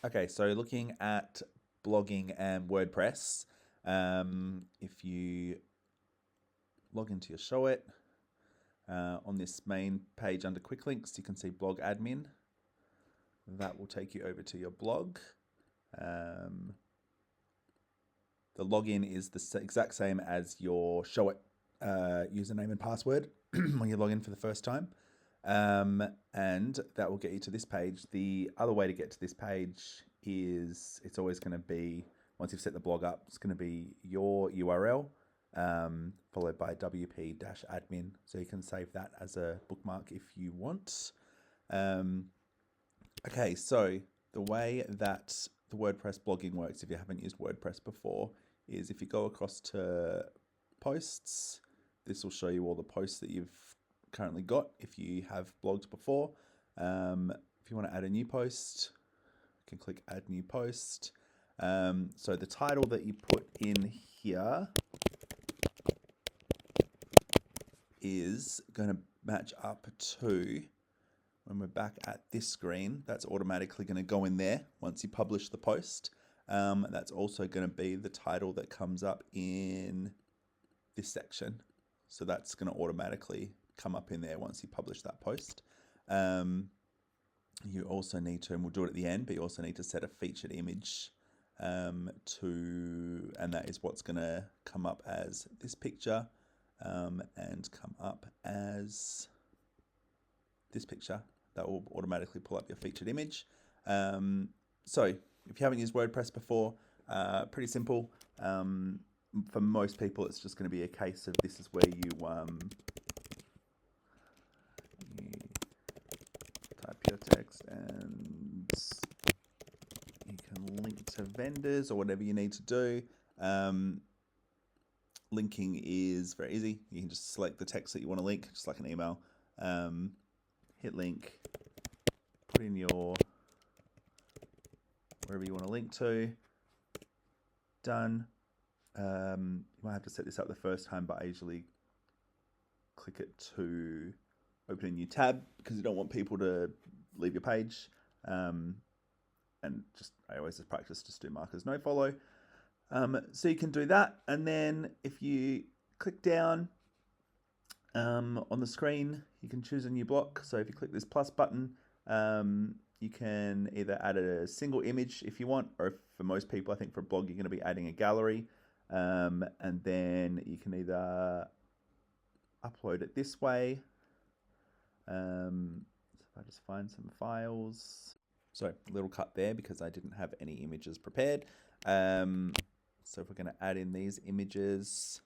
Okay, so looking at blogging and WordPress, if you log into your Showit, on this main page under quick links, you can see blog admin. That will take you over to your blog. The login is the exact same as your Showit username and password when you log in for the first time. And that will get you to this page. The other way to get to this page is it's always going to be, once you've set the blog up, it's going to be your URL followed by wp-admin. So you can save that as a bookmark if you want. Okay, so the way that the WordPress blogging works, if you haven't used WordPress before, is if you go across to posts, this will show you all the posts that you've currently got if you have blogged before. If you want to add a new post, you can click add new post. So the title that you put in here is going to match up to, when we're back at this screen, that's automatically going to go in there once you publish the post. That's also going to be the title that comes up in this section. So that's going to automatically come up in there once you publish that post. You also need to, and we'll do it at the end, but you also need to set a featured image and that is what's going to come up as this picture and come up as this picture. That will automatically pull up your featured image. So if you haven't used WordPress before, pretty simple. For most people, it's just going to be a case of this is where you type your text and you can link to vendors or whatever you need to do. Linking is very easy. You can just select the text that you want to link, just like an email. Hit link, put in your wherever you want to link to. Done. You might have to set this up the first time, but I usually click it to open a new tab because you don't want people to leave your page. And I always just practice just do markers no follow. So you can do that, and then if you click down on the screen, you can choose a new block. So if you click this plus button, you can either add a single image if you want, or for most people, I think for a blog, you're going to be adding a gallery. And then you can either upload it this way. So if I just find some files. So a little cut there because I didn't have any images prepared. So if we're going to add in these images,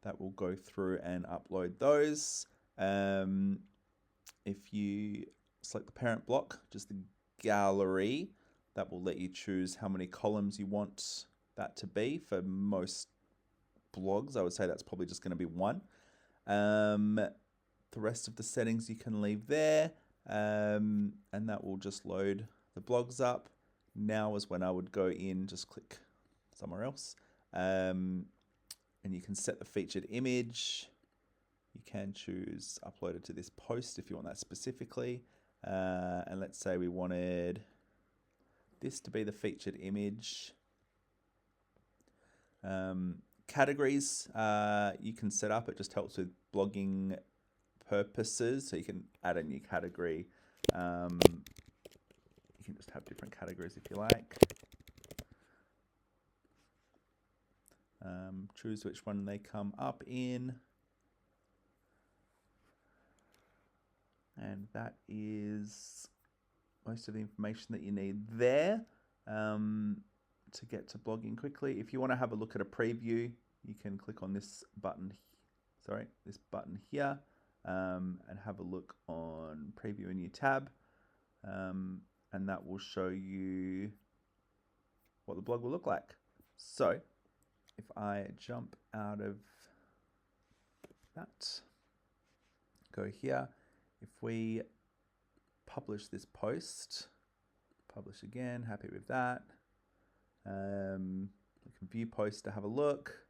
that will go through and upload those. If you select the parent block, just the gallery, that will let you choose how many columns you want that to be. For most blogs, I would say that's probably just going to be one. The rest of the settings you can leave there, and that will just load the blogs up. Now is when I would go in, just click somewhere else, and you can set the featured image. You can choose upload it to this post if you want that specifically, and let's say we wanted this to be the featured image. Categories you can set up. It just helps with blogging purposes, so you can add a new category. You can just have different categories if you like. Choose which one they come up in. And that is most of the information that you need there to get to blogging quickly. If you want to have a look at a preview, you can click on this button, this button here, and have a look on preview a new tab. And that will show you what the blog will look like. So if I jump out of that, go here, if we publish this post, publish again, happy with that. You can view post to have a look,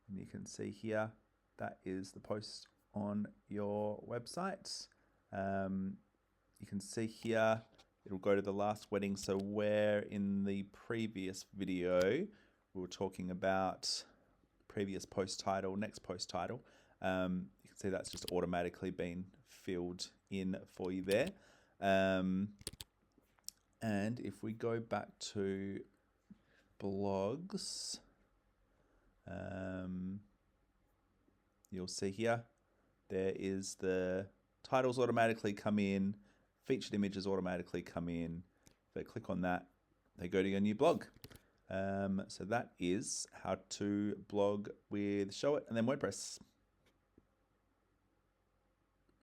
and you can see here, that is the post on your website. You can see here it'll go to the last wedding. So where in the previous video we were talking about previous post title, next post title, you can see that's just automatically been filled in for you there. And if we go back to blogs, you'll see here, there is the titles automatically come in, featured images automatically come in. If they click on that, they go to your new blog. So that is how to blog with Showit and then WordPress.